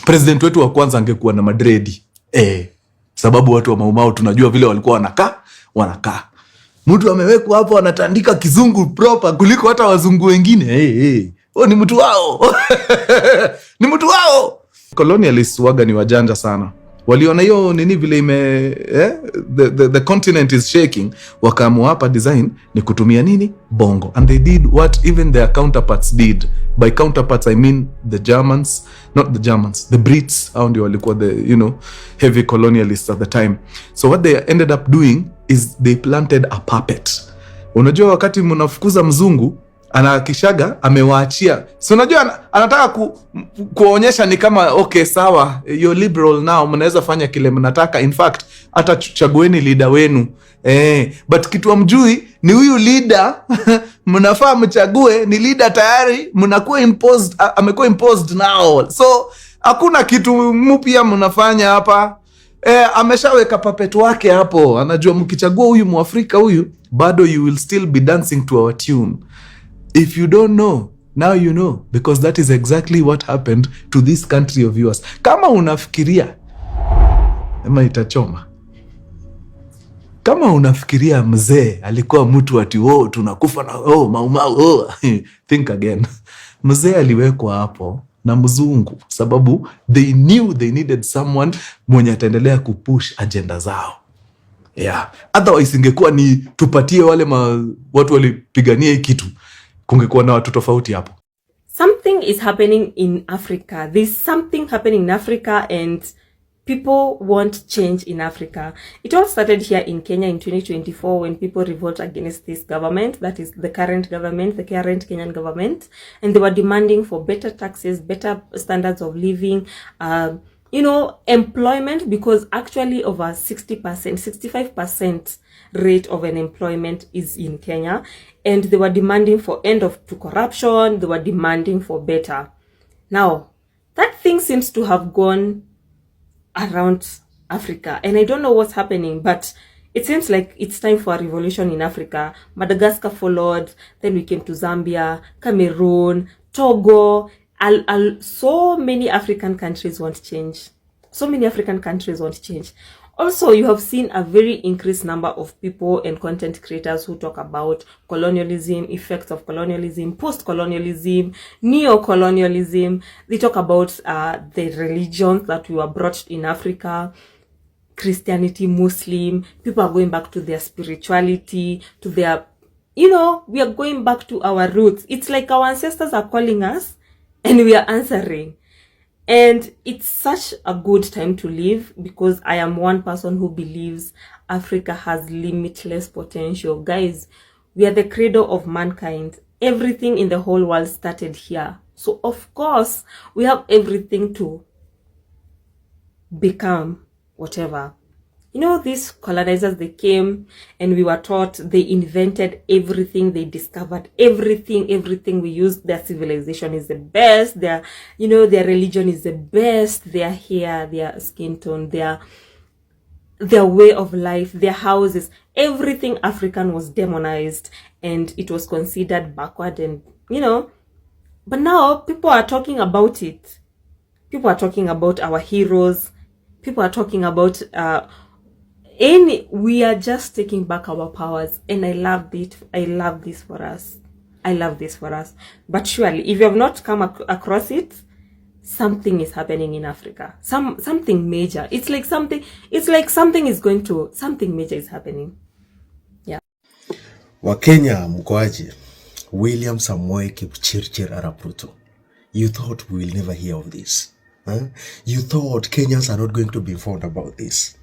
president wetu wa kwanza angekuwa na madredi. Sababu watu wa Maumau tunajua vile walikuwa wanakaa. Mtu amewekwa hapo anatandika kizungu proper kuliko hata wazungu wengine. Ni mtu wao. Ni mtu wao. Colonialists waga ni wajanja sana. Waliona hiyo nini vile the continent is shaking, wakaamua hapa design ni kutumia nini? Bongo. And they did what even their counterparts did. By counterparts I mean the Germans, not the Germans, the Brits, hao ndio walikuwa the heavy colonialists at the time. So what they ended up doing is they planted a puppet. Unajua wakati mnafukuza mzungu anakishaga amewaachia. So unajua anataka kuonyesha ni kama okay sawa, you're liberal now, mnaweza fanya kile mnataka. In fact hata chagueni leader wenu. But kitu amjui ni huyu leader mnafaa mchague ni leader tayari mnakuwa imposed, amekuwa imposed now. So hakuna kitu mpya mnafanya hapa. Ameshaweka puppet wake hapo. Anajua mkichagua huyu Mwafrika huyu bado you will still be dancing to our tune. If you don't know, now you know, because that is exactly what happened to this country of yours. Kama unafikiria itachoma. Kama unafikiria mzee alikuwa mtu ati tunakufa na Maumau, think again. Mzee aliwekwa hapo na mzungu sababu they knew they needed someone mwenye ataendelea kupush agenda zao. Otherwise ingekuwa ni tupatie wale watu walipigania hii kitu, kungekuwa na watu tofauti hapo. Something is happening in Africa. There's something happening in Africa and people want change in Africa. It all started here in Kenya in 2024 when people revolt against this government, that is the current government, the current Kenyan government, and they were demanding for better taxes, better standards of living, employment, because actually over 60%, 65% rate of unemployment is in Kenya, and they were demanding for end to corruption, they were demanding for better. Now, that thing seems to have gone around Africa, and I don't know what's happening, but it seems like it's time for a revolution in Africa. Madagascar followed, then we came to Zambia, Cameroon, Togo. So many African countries want change. So many African countries want change. Also, you have seen a very increased number of people and content creators who talk about colonialism, effects of colonialism, post-colonialism, neo-colonialism. They talk about the religions that we were brought in Africa, Christianity, Muslim. People are going back to their spirituality, to their, we are going back to our roots. It's like our ancestors are calling us and we are answering. And it's such a good time to live, because I am one person who believes Africa has limitless potential. Guys, we are the cradle of mankind. Everything in the whole world started here. So of course, we have everything to become whatever. These colonizers, they came and we were taught, they invented everything, they discovered everything we used. Their civilization is the best, their religion is the best, their hair, their skin tone, their way of life, their houses, everything African was demonized and it was considered backward, and but now people are talking about it. People are talking about our heroes. People are talking about we are just taking back our powers, and I love it. I love this for us. But surely, if you have not come across it, something is happening in Africa. Something major. It's like something major is happening. Yeah. Wakenya mkoaje? William Samoei Kipchirchir Arap Ruto. You thought we will never hear of this. You thought Kenyans are not going to be informed about this.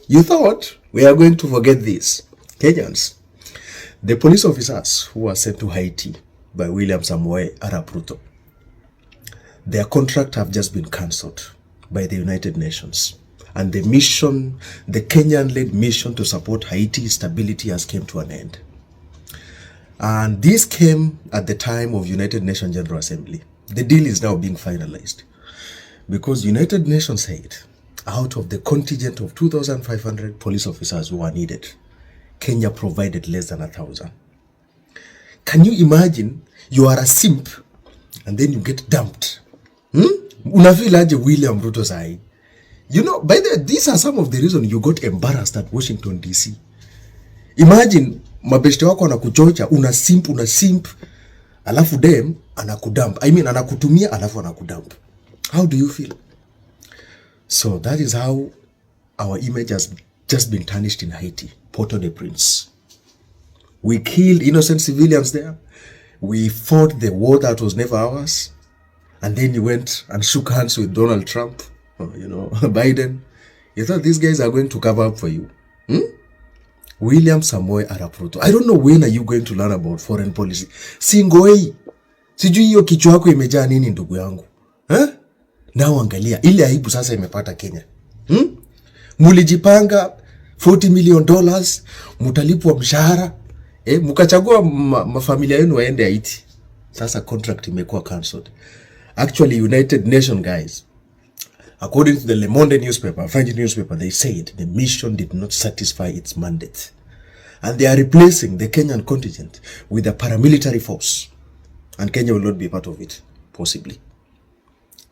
You thought we are going to forget this. Kenyans, the police officers who were sent to Haiti by William Samoei Arap Ruto, their contract have just been cancelled by the United Nations. And the mission, the Kenyan-led mission to support Haiti's stability, has come to an end. And this came at the time of United Nations General Assembly. The deal is now being finalized, because United Nations said out of the contingent of 2,500 police officers who are needed, Kenya provided less than 1,000. Can you imagine? You are a simp and then you get dumped Unafeel aje William Ruto sahi? You know, by the these are some of the reasons you got embarrassed at Washington DC. Imagine mabeshte wako anakuchocha, una simp, alafu dem anakudump. I mean anakutumia alafu anakudump. How do you feel? So that is how our image has just been tarnished in Haiti. Port-au-Prince. We killed innocent civilians there. We fought the war that was never ours. And then you went and shook hands with Donald Trump, you know, Biden. You thought these guys are going to cover up for you. William Samoei Arap Ruto. I don't know when are you going to learn about foreign policy. Singoi. Sijui hiyo kichwa yako imejaa nini ndugu yangu. Nao angalia ile aibu sasa imepata Kenya. Mulijipanga $40 million, mutalipwa mshahara, mukachagua mafamilia yenu waende Haiti. Sasa contract imekuwa cancelled. Actually, United Nations guys, according to the Le Monde newspaper, French newspaper, they said the mission did not satisfy its mandate. And they are replacing the Kenyan contingent with a paramilitary force. And Kenya will not be part of it, possibly.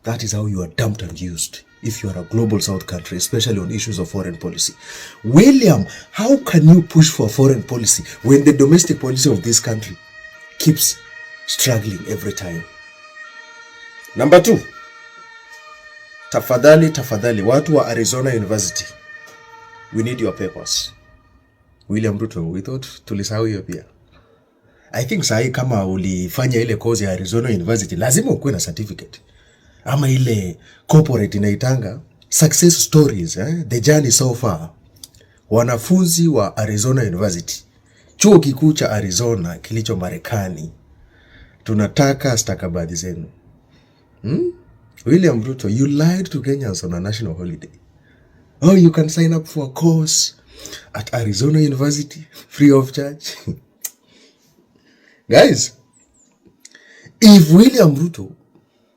That is how you are dumped and used if you are a global south country, especially on issues of foreign policy. William, how can you push for foreign policy when the domestic policy of this country keeps struggling every time? Number 2, tafadhali, watu wa Arizona University, we need your papers. William Ruto, we thought tulisahau hiyo pia. I think sahi kama ulifanya ile course ya Arizona University, lazima ukuwe na certificate. Ama ile corporate inaitanga success stories, the journey so far. Wanafunzi wa Arizona University, chuo kikuu cha Arizona kilicho Marekani, tunataka stakabadhi zenu. William Ruto, you lied to Kenyans on a national holiday. Oh, you can sign up for a course at Arizona University free of charge. Guys, if William Ruto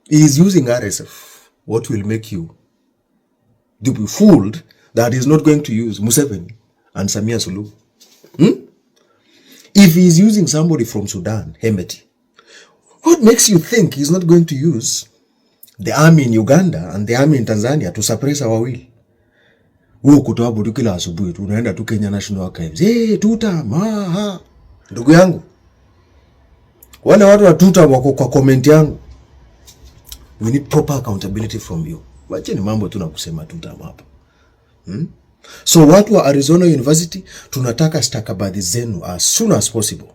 is using RSF, what will make you to be fooled that he's not going to use Museveni and Samia Suluhu? If he's using somebody from Sudan, Hemeti, what makes you think he's not going to use the army in Uganda and the army in Tanzania to suppress our will? Wewe kutoa budu kila asubuhi tu unaenda tu Kenya National Archives. Tuta maha. Ndugu yangu, wale watu wa tuta wako kwa comment yangu. We need proper accountability from you. Wacheni mambo tu na kusema tuta hapa. So watu wa Arizona University, tunataka stakabadhi zenu as soon as possible.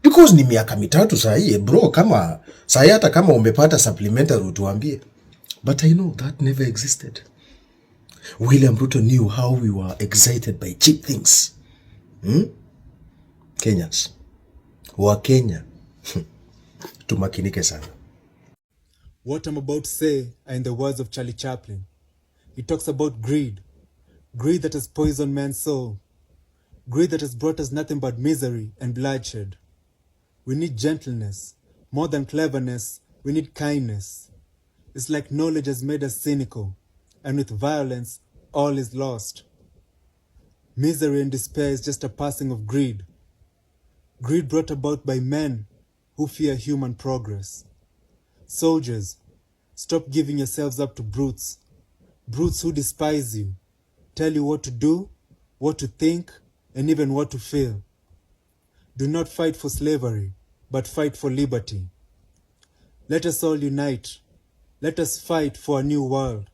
Because ni miaka mitatu sahi, bro, kama sahi hata kama umepata supplementary utuambie. But I know that never existed. William Ruto knew how we were excited by cheap things. Kenyans. Wa Kenya. Tumakinike sana. What I'm about to say are in the words of Charlie Chaplin. He talks about greed. Greed that has poisoned man's soul. Greed that has brought us nothing but misery and bloodshed. We need gentleness. More than cleverness, we need kindness. It's like knowledge has made us cynical, and with violence, all is lost. Misery and despair is just a passing of greed. Greed brought about by men who fear human progress. Soldiers, stop giving yourselves up to brutes. Brutes who despise you, tell you what to do, what to think, and even what to feel. Do not fight for slavery, but fight for liberty. Let us all unite. Let us fight for a new world.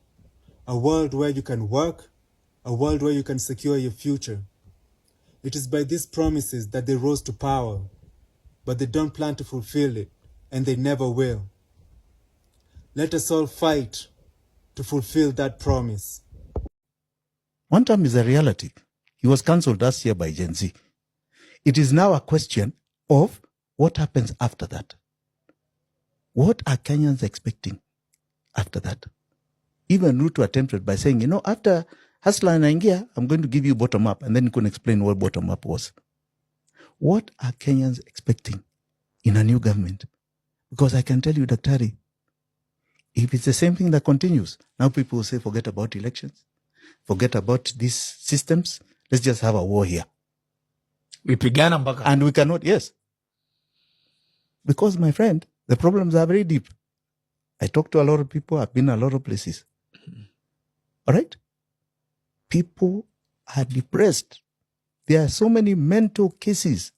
A world where you can work, a world where you can secure your future. It is by these promises that they rose to power, but they don't plan to fulfill it, and they never will. Let us all fight to fulfill that promise. One term is a reality. He was cancelled last year by Genz. It is now a question of what happens after that. What are Kenyans expecting after that? Even Ruto attempted by saying, after Hasla and Aingia, I'm going to give you bottom up, and then you can explain what bottom up was. What are Kenyans expecting in a new government? Because I can tell you, Daktari, if it's the same thing that continues, now people will say, forget about elections, forget about these systems, let's just have a war here. And we cannot, yes. Because, my friend, the problems are very deep. I talk to a lot of people. I've been a lot of places. All right? People are depressed. There are so many mental cases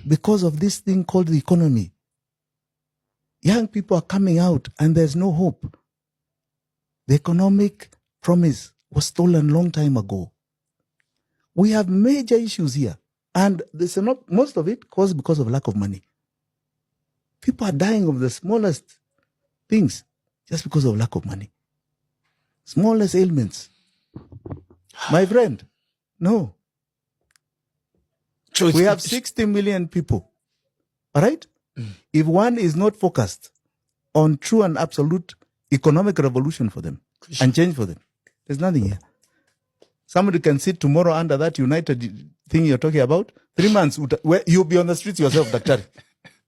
because of this thing called the economy. Young people are coming out and there's no hope. The economic promise was stolen a long time ago. We have major issues here. And this is not, most of it caused because of lack of money. People are dying of the smallest things just because of lack of money. Smallest ailments. My friend, no. We have 60 million people. All right? If one is not focused on true and absolute economic revolution for them and change for them, there's nothing here. Somebody can sit tomorrow under that united thing you're talking about. 3 months, you'll be on the streets yourself, daktari.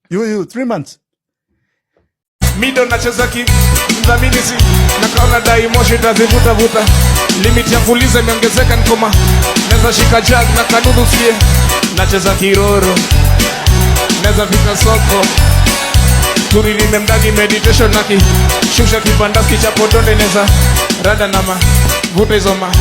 You 3 months. Mido nacheza mdhamini si na kaona dai moshi tazivuta vuta limit ya kuuliza imeongezeka nikoma naweza shika jag na kanudu sie nacheza kiroro naweza fika soko turilime mdagi meditation naki shusha kibandaski cha podonde naweza rada nama vuta izoma